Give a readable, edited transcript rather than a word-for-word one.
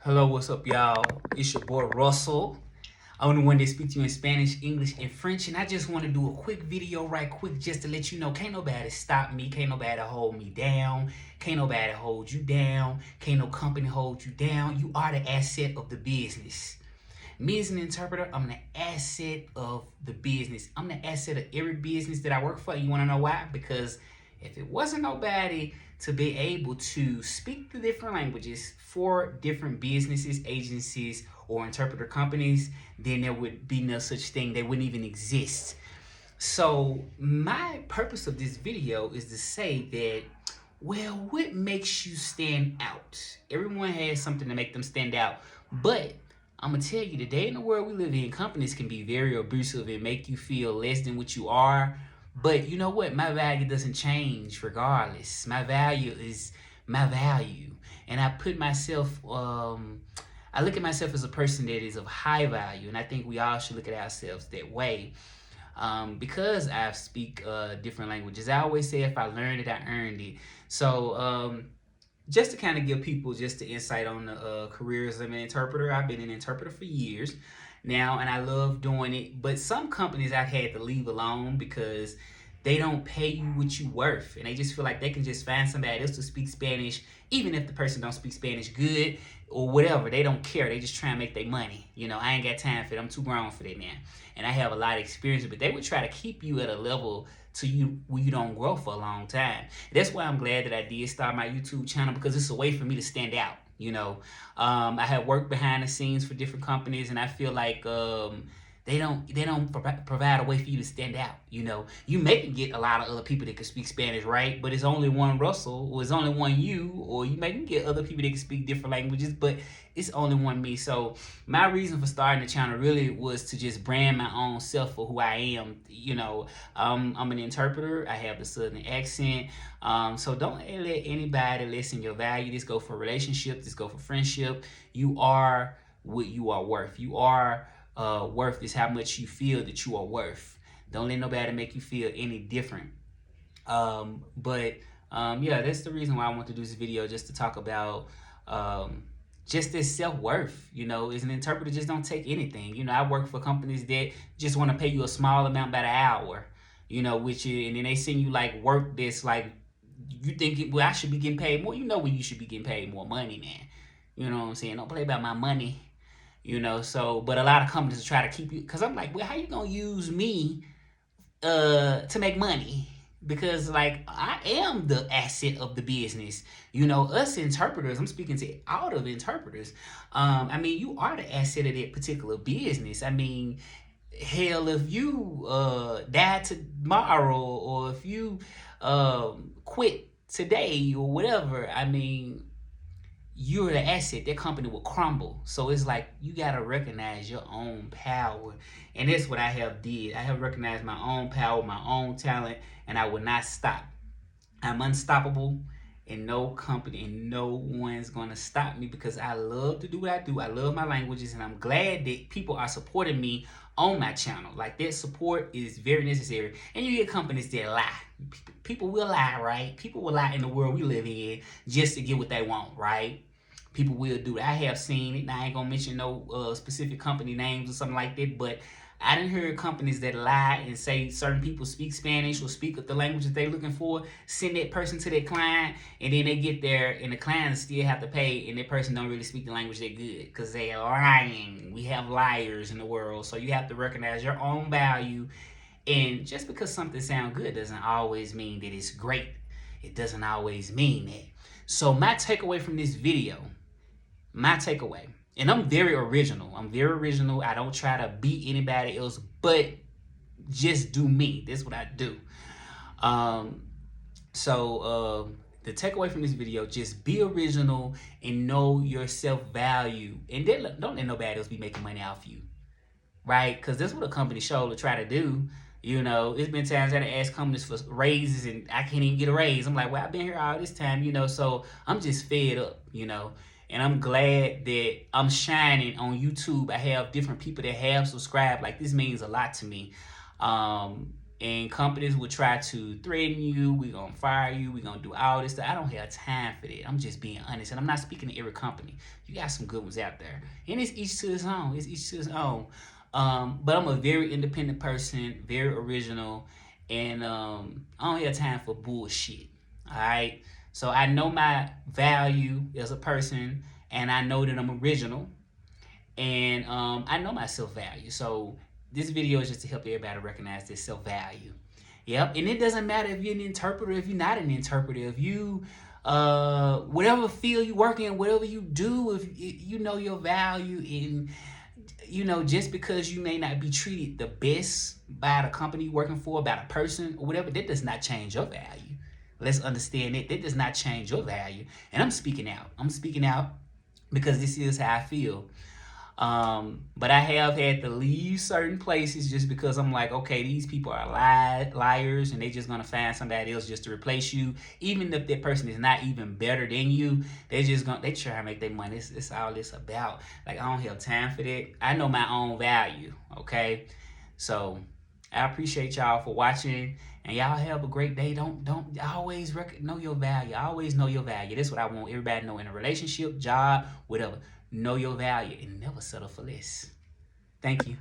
Hello, what's up, y'all? It's your boy Russell. I'm the one that speaks to you in Spanish, English, and French, and I just want to do a quick video right quick just to let you know can't nobody stop me, can't nobody hold me down, can't nobody hold you down, can't no company hold you down. You are the asset of the business. Me as an interpreter, I'm the asset of the business. I'm the asset of every business that I work for. You want to know why? Because if it wasn't nobody to be able to speak the different languages for different businesses, agencies, or interpreter companies, then there would be no such thing. They wouldn't even exist. So my purpose of this video is to say that, well, what makes you stand out? Everyone has something to make them stand out. But I'm gonna tell you, today in the world we live in, companies can be very abusive and make you feel less than what you are. But you know what? My value doesn't change regardless. My value is my value. And I look at myself as a person that is of high value. And I think we all should look at ourselves that way. Because I speak different languages, I always say if I learned it, I earned it. So just to kind of give people just the insight on the careers of an interpreter, I've been an interpreter for years now, and I love doing it. But some companies I've had to leave alone because they don't pay you what you worth, and they just feel like they can just find somebody else to speak Spanish, even if the person don't speak Spanish good or whatever. They don't care. They just try and make their money. I ain't got time for it. I'm too grown for that now, and I have a lot of experience. But they would try to keep you at a level to you where you don't grow for a long time. That's why I'm glad that I did start my YouTube channel, because it's a way for me to stand out. I have worked behind the scenes for different companies, and I feel like they don't provide a way for you to stand out. You may get a lot of other people that can speak Spanish, right? But it's only one Russell, or it's only one you, or you may get other people that can speak different languages, but it's only one me. So my reason for starting the channel really was to just brand my own self for who I am. I'm an interpreter. I have the southern accent. So don't let anybody lessen your value. This go for relationships. This go for friendship. You are what you are worth. You are worth is how much you feel that you are worth. Don't let nobody make you feel any different. Yeah, that's the reason why I want to do this video, just to talk about just this self-worth. As an interpreter, just don't take anything. I work for companies that just want to pay you a small amount by the hour, and then they send you like work that's like, you think, well, I should be getting paid more. When you should be getting paid more money, man. You know what I'm saying? Don't play about my money. But a lot of companies try to keep you, because I'm like, well, how you gonna use me to make money? Because like, I am the asset of the business. Us interpreters, I'm speaking to all of the interpreters. You are the asset of that particular business. Hell, if you die tomorrow, or if you quit today or whatever, you're the asset. That company will crumble. So it's like, you gotta recognize your own power, and that's what I have did. I have recognized my own power, my own talent, and I will not stop. I'm unstoppable, and no company and no one's gonna stop me, because I love to do what I do. I love my languages, and I'm glad that people are supporting me on my channel. Like, that support is very necessary. And you get companies that lie. People will lie, right? People will lie in the world we live in just to get what they want, right? People will do that. I have seen it. Now, I ain't gonna mention no specific company names or something like that, but I didn't hear companies that lie and say certain people speak Spanish or speak the language that they're looking for, send that person to their client, and then they get there and the client still have to pay, and that person don't really speak the language that good, because they are lying. We have liars in the world, so you have to recognize your own value. And just because something sounds good doesn't always mean that it's great. It doesn't always mean that. So my takeaway from this video, and I'm very original. I don't try to beat anybody else, but just do me. That's what I do. Um, the takeaway from this video, just be original and know your self-value, and then don't let nobody else be making money off you, right? Because that's what a company show to try to do. It's been times I ask companies for raises, and I can't even get a raise. I'm like, well, I've been here all this time, so I'm just fed up, and I'm glad that I'm shining on YouTube. I have different people that have subscribed. Like, this means a lot to me. And companies will try to threaten you. We're going to fire you. We're going to do all this stuff. I don't have time for that. I'm just being honest. And I'm not speaking to every company. You got some good ones out there. And it's each to his own. It's each to his own. But I'm a very independent person, very original. And I don't have time for bullshit. All right? So I know my value as a person. And I know that I'm original. And I know my self-value. So this video is just to help everybody recognize this self-value. Yep. And it doesn't matter if you're an interpreter, if you're not an interpreter, if you whatever field you work in, whatever you do, if you know your value, and just because you may not be treated the best by the company you're working for, by the person or whatever, that does not change your value. Let's understand it. That does not change your value. And I'm speaking out. I'm speaking out because this is how I feel. But I have had to leave certain places just because I'm like, okay, these people are liars, and they just gonna find somebody else just to replace you. Even if that person is not even better than you, they try to make their money. It's all this about. Like, I don't have time for that. I know my own value, okay? So I appreciate y'all for watching, and y'all have a great day. Don't always know your value. Always know your value. That's what I want everybody to know in a relationship, job, whatever. Know your value and never settle for less. Thank you.